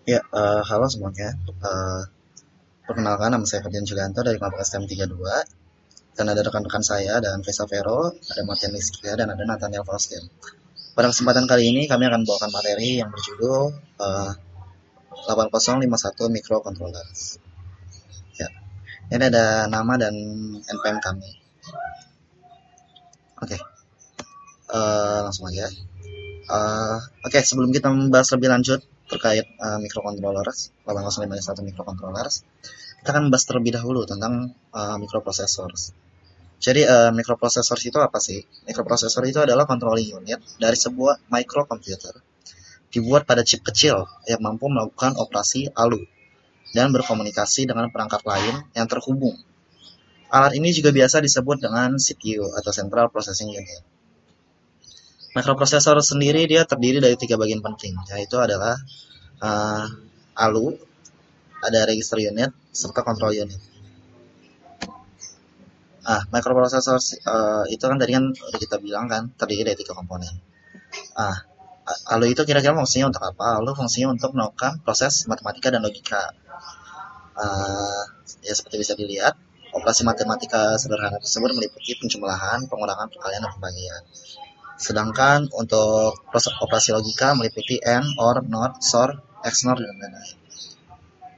Ya, halo semuanya. Eh, Perkenalkan, nama saya Ferdian Julianto dari kelompok STM 32. Dan ada rekan-rekan saya, dan Faisal Vero, ada Martin Rizkia, dan ada Nathaniel Faustin. Pada kesempatan kali ini, kami akan membawakan materi yang berjudul 8051 Microcontrollers. Ya, ini ada nama dan NPM kami. Oke, langsung aja. Oke, sebelum kita membahas lebih lanjut terkait microcontrollers, 8051 microcontrollers, kita akan membahas terlebih dahulu tentang microprocessors. Jadi microprocessor itu apa sih? Microprocessor itu adalah controlling unit dari sebuah microcomputer dibuat pada chip kecil yang mampu melakukan operasi ALU dan berkomunikasi dengan perangkat lain yang terhubung. Alat ini juga biasa disebut dengan CPU atau Central Processing Unit. Microprocessor sendiri dia terdiri dari tiga bagian penting, yaitu adalah uh, ALU, ada register unit, serta control unit. Microprocessor itu kan tadi kan udah kita bilang kan terdiri dari tiga komponen. Ah, Lalu itu kira-kira fungsinya untuk apa? Lalu fungsinya untuk melakukan proses matematika dan logika. Uh, Ya seperti bisa dilihat, operasi matematika sederhana tersebut meliputi penjumlahan, pengurangan, perkalian, dan pembagian. Sedangkan untuk proses operasi logika meliputi AND, OR, NOT, SOR, XNOR, dan lain-lain.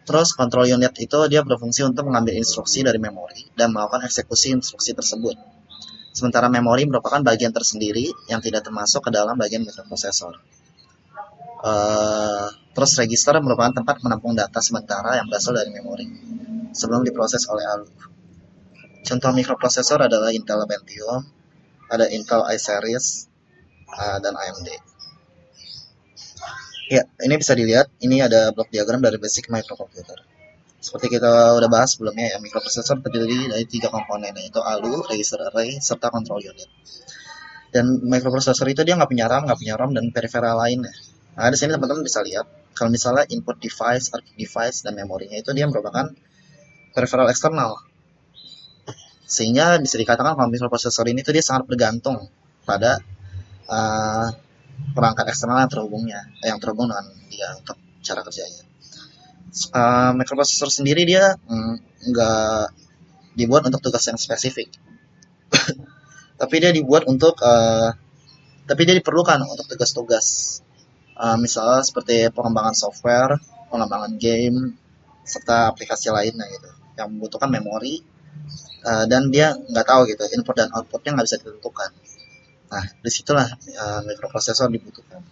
Terus control unit itu dia berfungsi untuk mengambil instruksi dari memori dan melakukan eksekusi instruksi tersebut. Sementara memori merupakan bagian tersendiri yang tidak termasuk ke dalam bagian mikroprosesor. Uh, Terus register merupakan tempat menampung data sementara yang berasal dari memori sebelum diproses oleh ALU. Contoh mikroprosesor adalah Intel Pentium, ada Intel iSeries, dan AMD. Ya, ini bisa dilihat, ini ada blok diagram dari basic microcomputer. Seperti kita udah bahas sebelumnya ya, mikroprosesor terdiri dari tiga komponen, yaitu ALU, register array, serta control unit. Dan microprosesor itu dia nggak punya RAM, nggak punya ROM, dan peripheral lainnya. Nah, di sini teman-teman bisa lihat, kalau misalnya input device, output device, dan memorinya itu dia merupakan peripheral eksternal. Sehingga bisa dikatakan kalau microprosesor ini tuh dia sangat bergantung pada uh, perangkat eksternal yang terhubung dengan dia untuk cara kerjanya. Microprosesor sendiri dia nggak dibuat untuk tugas yang spesifik, tapi dia dibuat untuk tapi dia diperlukan untuk tugas-tugas misalnya seperti pengembangan software, pengembangan game, serta aplikasi lainnya gitu yang membutuhkan memori, dan dia nggak tahu gitu input dan outputnya nggak bisa ditentukan. Nah, disitulah mikroprosesor dibutuhkan.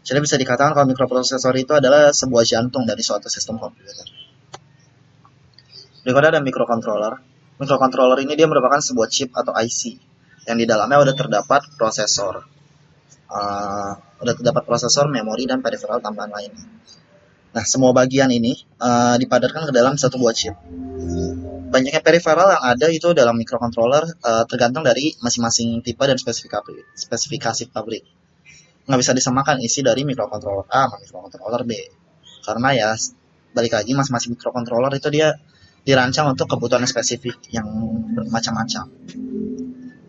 Jadi bisa dikatakan kalau mikroprosesor itu adalah sebuah jantung dari suatu sistem komputer. Berikutnya ada microcontroller. Microcontroller ini dia merupakan sebuah chip atau IC yang di dalamnya udah terdapat prosesor, uh, udah terdapat prosesor, memori, dan peripheral tambahan lainnya. Nah, semua bagian ini dipadatkan ke dalam satu buah chip. Banyaknya peripheral yang ada itu dalam microcontroller tergantung dari masing-masing tipe dan spesifikasi pabrik. Nggak bisa disamakan isi dari microcontroller A sama microcontroller B. Karena ya, balik lagi masing-masing microcontroller itu dia dirancang untuk kebutuhan spesifik yang bermacam-macam.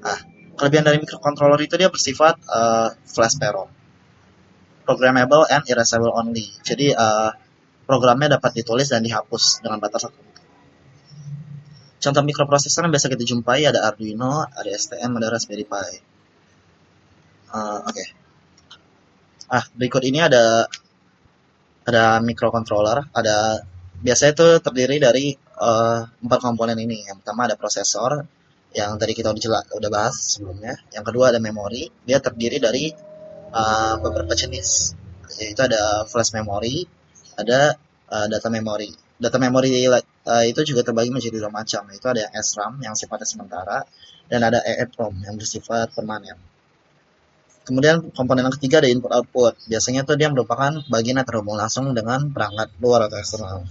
Nah, kelebihan dari microcontroller itu dia bersifat flash parent, programmable and erasable only. Jadi programnya dapat ditulis dan dihapus dengan batas tertentu. Contoh mikroprosesor yang biasa kita jumpai ada Arduino, ada STM, ada Raspberry Pi. Oke. Berikut ini ada microcontroller, ada biasanya itu terdiri dari empat komponen ini. Yang pertama ada prosesor, yang tadi kita udah bahas sebelumnya. Yang kedua ada memori, dia terdiri dari beberapa jenis, yaitu ada flash memory, ada data memory. Data memory itu juga terbagi menjadi dua macam, yaitu ada yang SRAM yang sifatnya sementara, dan ada EEPROM yang bersifat permanen. Kemudian komponen yang ketiga ada input output. Biasanya tuh dia merupakan bagian yang terhubung langsung dengan perangkat luar atau eksternal.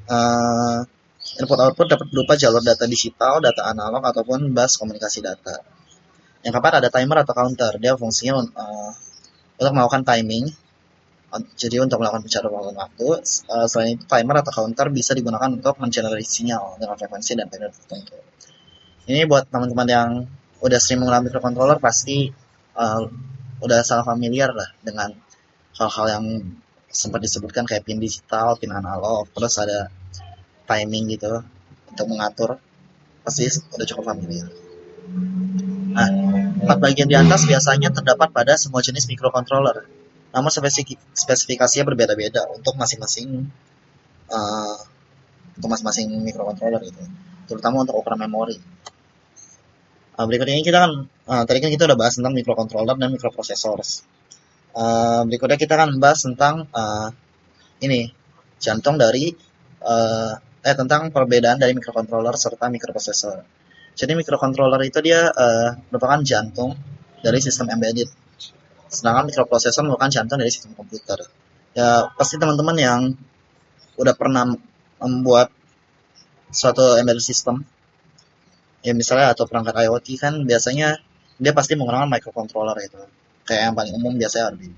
Uh, Input output dapat berupa jalur data digital, data analog, ataupun bus komunikasi data. Yang keempat ada timer atau counter. Dia fungsinya untuk melakukan timing. Jadi untuk melakukan pencatatan waktu. Selain itu timer atau counter bisa digunakan untuk mengenerate sinyal dengan frekuensi dan periode tertentu. Ini buat teman-teman yang udah sering mengalami microcontroller pasti udah sangat familiar lah dengan hal-hal yang sempat disebutkan kayak pin digital, pin analog, terus ada timing gitu untuk mengatur, pasti udah cukup familiar. Nah, empat bagian di atas biasanya terdapat pada semua jenis microcontroller. Namun spesifikasinya berbeda-beda uh, untuk masing-masing microcontroller gitu. Terutama untuk ukuran memori. Berikut ini kita kan tadi kan kita udah bahas tentang microcontroller dan microprocessor. Berikutnya kita akan membahas tentang ini jantung dari uh, tentang perbedaan dari microcontroller serta microprocessor. Jadi microcontroller itu dia merupakan jantung dari sistem embedded, sedangkan microprocessor merupakan jantung dari sistem komputer. Ya pasti teman-teman yang udah pernah membuat suatu embedded system, ya misalnya atau perangkat IoT kan biasanya dia pasti menggunakan microcontroller itu. Kayak yang paling umum biasanya Arduino.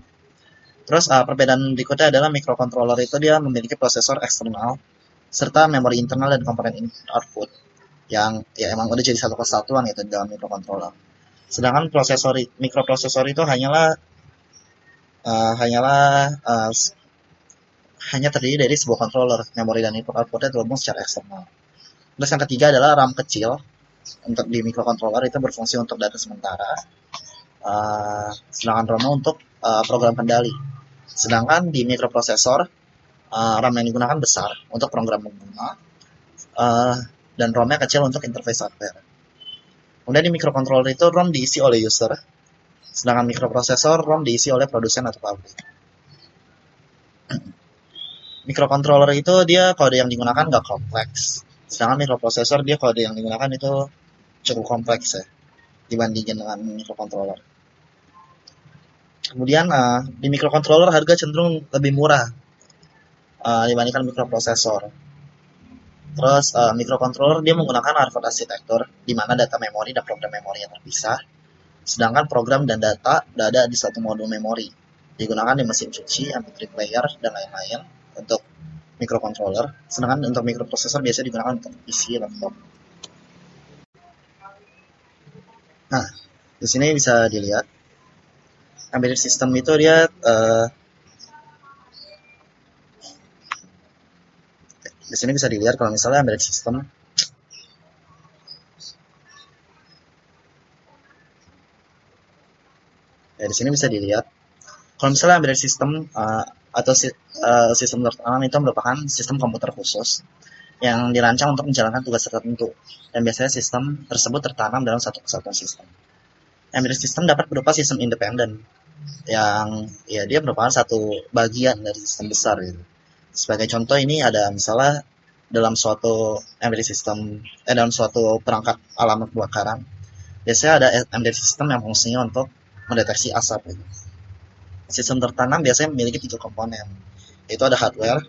Terus perbedaan berikutnya adalah microcontroller itu dia memiliki prosesor eksternal serta memori internal dan komponen input output yang ya emang udah jadi satu kesatuan gitu dalam microcontroller. Sedangkan microprosesor itu uh, hanyalah uh, hanya terdiri dari sebuah controller, memori dan input outputnya terhubung secara eksternal. Terus yang ketiga adalah RAM kecil untuk di microcontroller itu berfungsi untuk data sementara, sedangkan ROM untuk program kendali. Sedangkan di microprosesor RAM yang digunakan besar untuk program pengguna, uh, dan ROM-nya kecil untuk interface hardware. Kemudian di microcontroller itu ROM diisi oleh user, sedangkan microprosesor ROM diisi oleh produsen atau pabrik. Microcontroller itu dia kode yang digunakan nggak kompleks, sedangkan microprosesor dia kode yang digunakan itu cukup kompleks ya dibandingin dengan microcontroller. Kemudian di microcontroller harga cenderung lebih murah dibandingkan microprosesor. Terus microcontroller dia menggunakan archive arsitektur di mana data memori dan program memori yang terpisah, sedangkan program dan data ada di satu modul memori. Digunakan di mesin cuci, MP3 player, dan lain-lain untuk microcontroller. Sedangkan untuk microprosesor biasanya digunakan untuk PC, laptop. Nah, di sini bisa dilihat embedded system itu dia di sini bisa dilihat kalau misalnya embedded system ya di sini bisa dilihat kalau misalnya embedded system atau sistem tertanam itu merupakan sistem komputer khusus yang dirancang untuk menjalankan tugas tertentu dan biasanya sistem tersebut tertanam dalam satu kesatuan sistem. Embedded system dapat berupa sistem independen yang ya dia merupakan satu bagian dari sistem besar gitu. Sebagai contoh ini ada misalnya dalam suatu embedded system dalam suatu perangkat alamat kebakaran biasanya ada embedded system yang fungsinya untuk mendeteksi asap gitu. Sistem tertanam biasanya memiliki 3 komponen, yaitu ada hardware,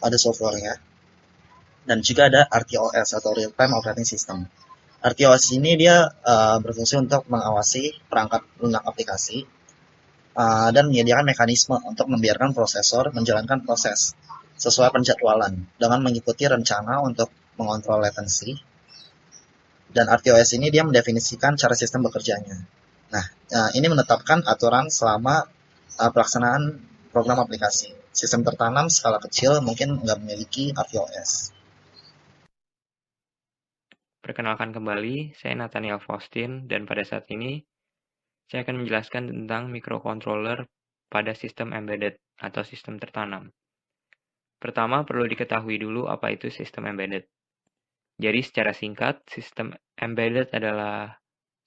ada software-nya, dan juga ada RTOS atau Real Time Operating System. RTOS ini dia berfungsi untuk mengawasi perangkat lunak aplikasi dan menyediakan mekanisme untuk membiarkan prosesor menjalankan proses sesuai penjadwalan dengan mengikuti rencana untuk mengontrol latency. Dan RTOS ini dia mendefinisikan cara sistem bekerjanya. Nah, ini menetapkan aturan selama pelaksanaan program aplikasi. Sistem tertanam skala kecil mungkin nggak memiliki RTOS. Perkenalkan kembali, saya Nathaniel Faustin, dan pada saat ini saya akan menjelaskan tentang microcontroller pada sistem embedded atau sistem tertanam. Pertama, perlu diketahui dulu apa itu sistem embedded. Jadi secara singkat, sistem embedded adalah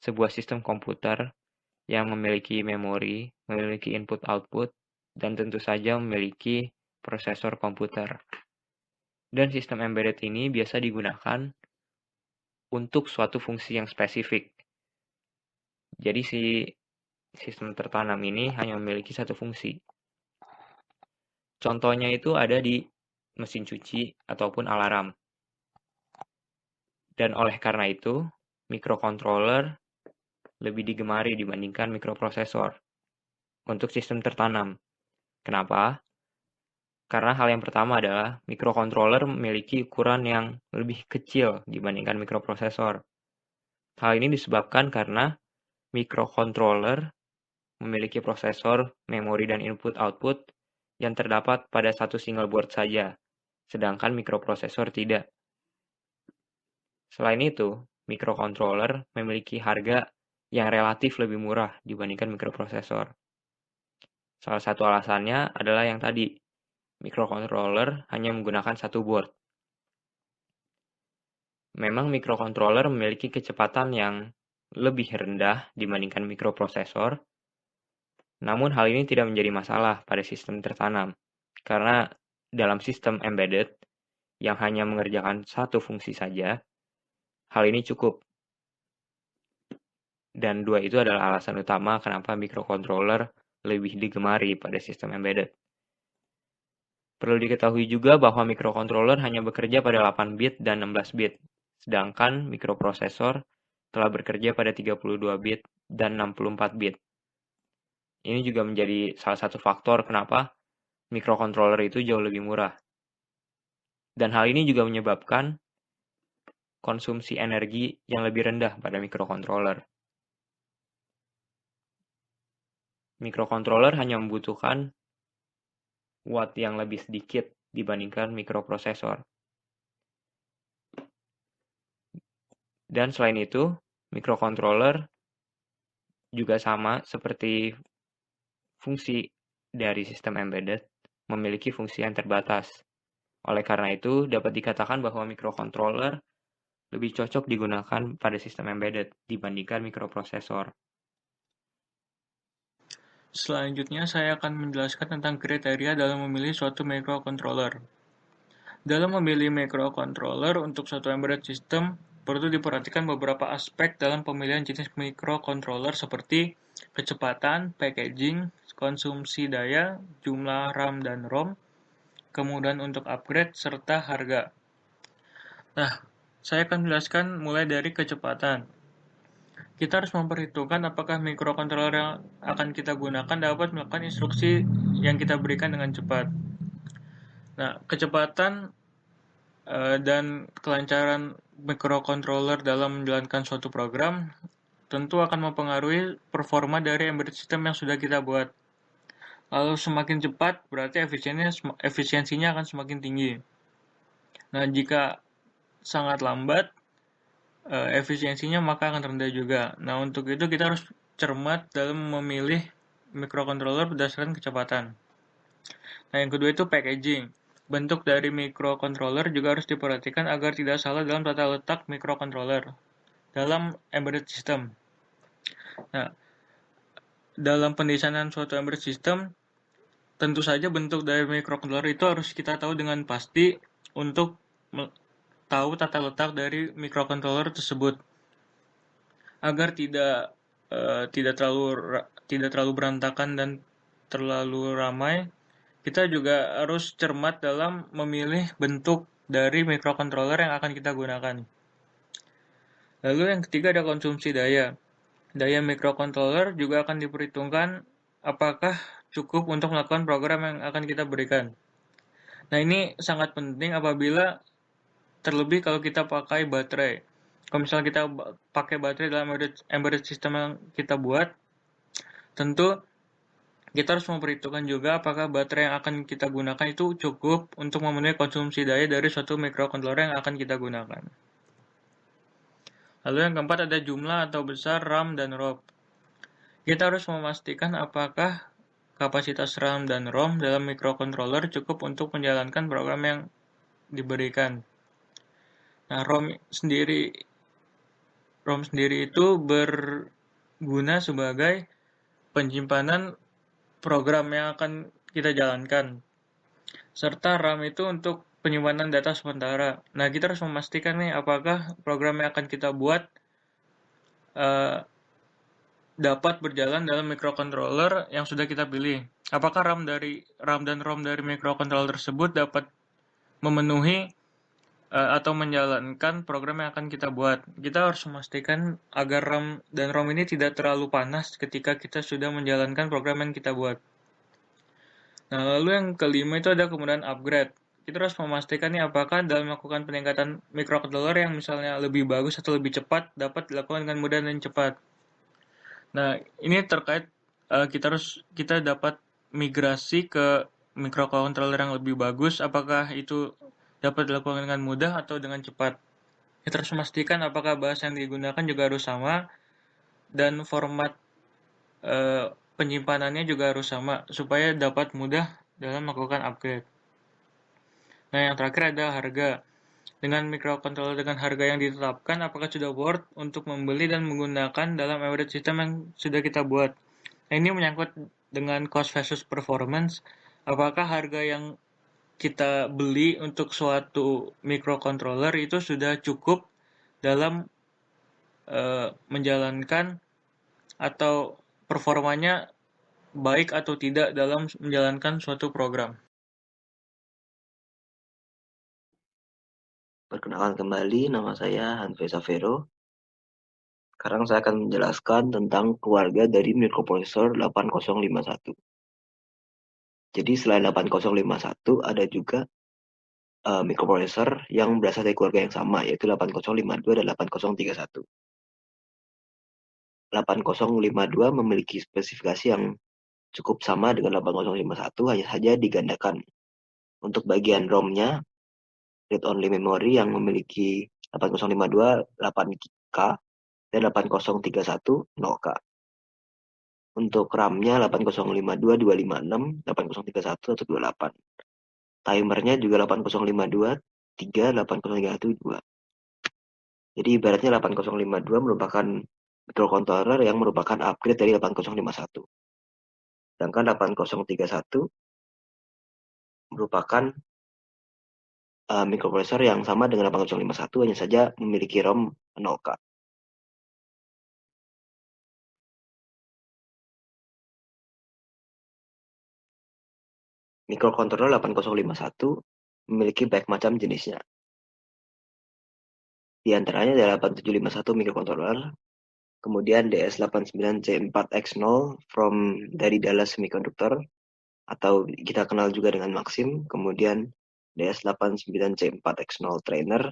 sebuah sistem komputer yang memiliki memori, memiliki input-output, dan tentu saja memiliki prosesor komputer. Dan sistem embedded ini biasa digunakan untuk suatu fungsi yang spesifik. Jadi si sistem tertanam ini hanya memiliki satu fungsi. Contohnya itu ada di mesin cuci ataupun alarm. Dan oleh karena itu, microcontroller lebih digemari dibandingkan microprosesor untuk sistem tertanam. Kenapa? Karena hal yang pertama adalah microcontroller memiliki ukuran yang lebih kecil dibandingkan microprosesor. Hal ini disebabkan karena microcontroller memiliki prosesor, memori, dan input-output yang terdapat pada satu single board saja, sedangkan mikroprosesor tidak. Selain itu, mikrocontroller memiliki harga yang relatif lebih murah dibandingkan mikroprosesor. Salah satu alasannya adalah yang tadi, mikrocontroller hanya menggunakan satu board. Memang mikrocontroller memiliki kecepatan yang lebih rendah dibandingkan mikroprosesor, namun hal ini tidak menjadi masalah pada sistem tertanam, karena dalam sistem embedded yang hanya mengerjakan satu fungsi saja, hal ini cukup. Dan dua itu adalah alasan utama kenapa mikrocontroller lebih digemari pada sistem embedded. Perlu diketahui juga bahwa mikrocontroller hanya bekerja pada 8 bit dan 16 bit, sedangkan mikroprosesor telah bekerja pada 32 bit dan 64 bit. Ini juga menjadi salah satu faktor kenapa mikrocontroller itu jauh lebih murah. Dan hal ini juga menyebabkan konsumsi energi yang lebih rendah pada mikrocontroller. Mikrocontroller hanya membutuhkan watt yang lebih sedikit dibandingkan mikroprosesor. Dan selain itu, mikrocontroller juga sama seperti fungsi dari sistem embedded, memiliki fungsi yang terbatas. Oleh karena itu, dapat dikatakan bahwa mikrocontroller lebih cocok digunakan pada sistem embedded dibandingkan mikroprosesor. Selanjutnya, saya akan menjelaskan tentang kriteria dalam memilih suatu microcontroller. Dalam memilih microcontroller untuk suatu embedded system, perlu diperhatikan beberapa aspek dalam pemilihan jenis microcontroller seperti kecepatan, packaging, konsumsi daya, jumlah RAM dan ROM, kemudian untuk upgrade, serta harga. Nah, saya akan menjelaskan mulai dari kecepatan. Kita harus memperhitungkan apakah microcontroller yang akan kita gunakan dapat melakukan instruksi yang kita berikan dengan cepat. Nah, kecepatan dan kelancaran microcontroller dalam menjalankan suatu program tentu akan mempengaruhi performa dari embedded system yang sudah kita buat. Lalu semakin cepat berarti efisiensinya akan semakin tinggi. Nah, jika sangat lambat, efisiensinya maka akan rendah juga. Nah, untuk itu kita harus cermat dalam memilih microcontroller berdasarkan kecepatan. Nah, yang kedua itu packaging. Bentuk dari microcontroller juga harus diperhatikan agar tidak salah dalam tata letak microcontroller dalam embedded system. Nah, dalam pendesainan suatu embedded system, tentu saja bentuk dari microcontroller itu harus kita tahu dengan pasti untuk tahu tata letak dari microcontroller tersebut agar tidak terlalu berantakan dan terlalu ramai. Kita juga harus cermat dalam memilih bentuk dari microcontroller yang akan kita gunakan. Lalu yang ketiga ada konsumsi daya. Daya microcontroller juga akan diperhitungkan apakah cukup untuk melakukan program yang akan kita berikan. Nah, ini sangat penting apabila terlebih kalau kita pakai baterai. Kalau misalnya kita pakai baterai dalam embedded system yang kita buat, tentu kita harus memperhitungkan juga apakah baterai yang akan kita gunakan itu cukup untuk memenuhi konsumsi daya dari suatu microcontroller yang akan kita gunakan. Lalu yang keempat ada jumlah atau besar RAM dan ROM. Kita harus memastikan apakah kapasitas RAM dan ROM dalam microcontroller cukup untuk menjalankan program yang diberikan. Nah, ROM sendiri itu berguna sebagai penyimpanan program yang akan kita jalankan. Serta RAM itu untuk penyimpanan data sementara. Nah, kita harus memastikan nih apakah program yang akan kita buat dapat berjalan dalam microcontroller yang sudah kita pilih. Apakah RAM dan ROM dari microcontroller tersebut dapat memenuhi atau menjalankan program yang akan kita buat. Kita harus memastikan agar RAM dan ROM ini tidak terlalu panas ketika kita sudah menjalankan program yang kita buat. Nah, lalu yang kelima itu ada kemudahan upgrade. Kita harus memastikan nih apakah dalam melakukan peningkatan microcontroller yang misalnya lebih bagus atau lebih cepat dapat dilakukan dengan mudah dan cepat. Nah, ini terkait kita dapat migrasi ke microcontroller yang lebih bagus, apakah itu dapat dilakukan dengan mudah atau dengan cepat. Kita harus memastikan apakah bahasa yang digunakan juga harus sama dan format penyimpanannya juga harus sama supaya dapat mudah dalam melakukan upgrade. Nah, yang terakhir ada harga. Dengan microcontroller dengan harga yang ditetapkan, apakah sudah worth untuk membeli dan menggunakan dalam embedded system yang sudah kita buat? Nah, ini menyangkut dengan cost versus performance. Apakah harga yang kita beli untuk suatu microcontroller itu sudah cukup dalam menjalankan atau performanya baik atau tidak dalam menjalankan suatu program. Perkenalkan kembali, nama saya Hanfe Savero. Sekarang saya akan menjelaskan tentang keluarga dari microprocessor 8051. Jadi selain 8051 ada juga microprocessor yang berasal dari keluarga yang sama, yaitu 8052 dan 8031. 8052 memiliki spesifikasi yang cukup sama dengan 8051, hanya saja digandakan. Untuk bagian ROM-nya, read-only memory yang memiliki 8052 8K dan 8031 0K. Untuk RAM-nya 8052 256, 8031 128. Timernya juga 8052 3, 8031 2. Jadi ibaratnya 8052 merupakan microcontroller yang merupakan upgrade dari 8051. Sedangkan 8031 merupakan microprocessor yang sama dengan 8051, hanya saja memiliki ROM 0K. Microcontroller 8051 memiliki banyak macam jenisnya. Di antaranya adalah 8751 microcontroller, kemudian DS89C4X0 dari Dallas Semiconductor, atau kita kenal juga dengan Maxim, kemudian DS89C4X0 Trainer,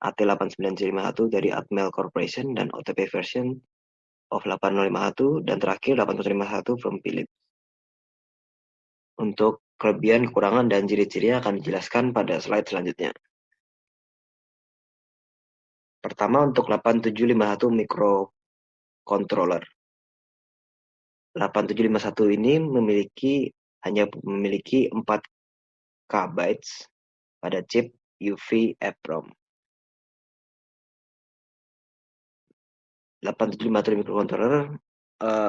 AT89C51 dari Atmel Corporation dan OTP version of 8051, dan terakhir 8051 from Philips. Untuk kelebihan, kekurangan, dan ciri-cirinya akan dijelaskan pada slide selanjutnya. Pertama, untuk 8751 microcontroller. 8751 ini hanya memiliki 4 KB pada chip UV EEPROM. 8751 microcontroller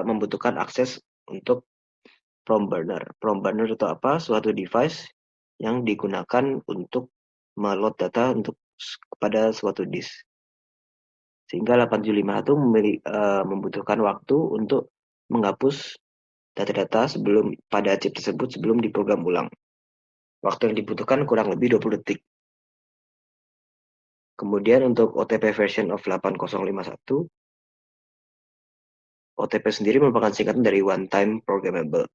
membutuhkan akses untuk PROM burner. PROM burner itu apa? Suatu device yang digunakan untuk meload data kepada suatu disk. Sehingga 8751 membutuhkan waktu untuk menghapus data-data pada chip tersebut sebelum diprogram ulang. Waktu yang dibutuhkan kurang lebih 20 detik. Kemudian untuk OTP version of 8051, OTP sendiri merupakan singkatan dari One Time Programmable.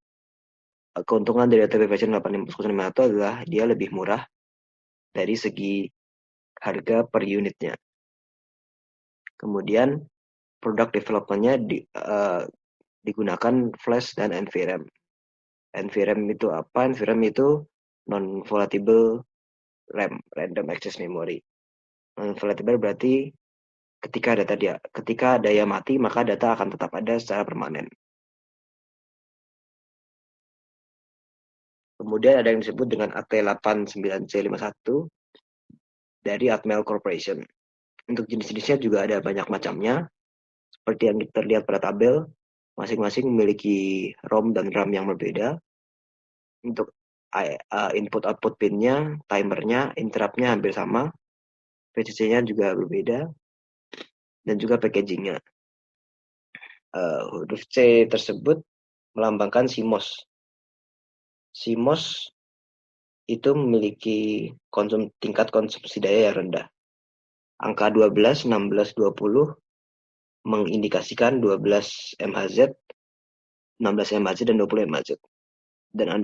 Keuntungan dari OTP version 8051 adalah dia lebih murah dari segi harga per unitnya. Kemudian produk development-nya digunakan flash dan NVRAM. NVRAM itu apa? NVRAM itu non-volatile RAM, random access memory. Non-volatile berarti ketika daya mati, maka data akan tetap ada secara permanen. Kemudian ada yang disebut dengan AT89C51 dari Atmel Corporation. Untuk jenis-jenisnya juga ada banyak macamnya. Seperti yang terlihat pada tabel, masing-masing memiliki ROM dan RAM yang berbeda. Untuk input-output pin-nya, timernya, interrupt-nya hampir sama. VCC-nya juga berbeda. Dan juga packaging-nya. Huruf C tersebut melambangkan CMOS. CMOS itu memiliki tingkat konsumsi daya yang rendah. Angka 12, 16, 20 mengindikasikan 12 MHz, 16 MHz, dan 20 MHz. Dan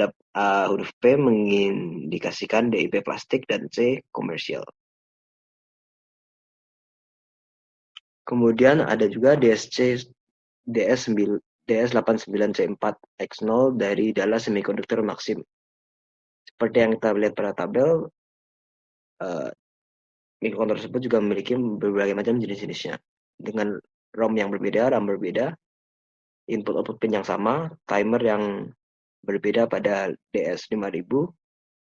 huruf P mengindikasikan DIP plastik dan C komersial. Kemudian ada juga DS89C4X0 dari Dallas Semiconductor Maxim. Seperti yang kita lihat pada tabel, mikrokontroler tersebut juga memiliki berbagai macam jenis-jenisnya. Dengan ROM yang berbeda, RAM berbeda, input-output pin yang sama, timer yang berbeda pada DS5000,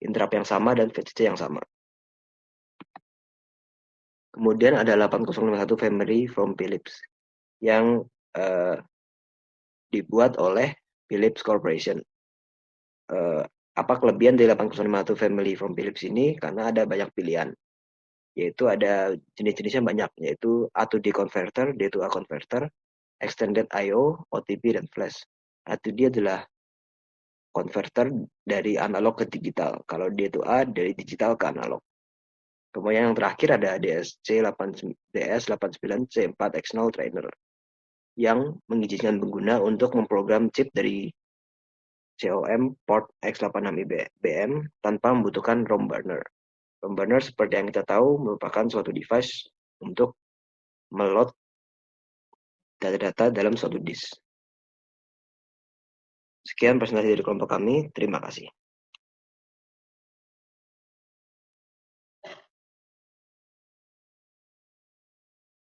interrupt yang sama, dan VCC yang sama. Kemudian ada 8051 family from Philips yang dibuat oleh Philips Corporation. Apa kelebihan dari 8051 family from Philips ini? Karena ada banyak pilihan, yaitu ada jenis-jenisnya banyak, yaitu A2D converter, D2A converter, extended I/O, OTP, dan flash. A2D adalah converter dari analog ke digital, kalau D2A dari digital ke analog. Kemudian yang terakhir ada DS89C4X0 trainer yang mengizinkan pengguna untuk memprogram chip dari COM port X86IBM tanpa membutuhkan ROM burner. ROM burner seperti yang kita tahu merupakan suatu device untuk meload data-data dalam suatu disk. Sekian presentasi dari kelompok kami, terima kasih.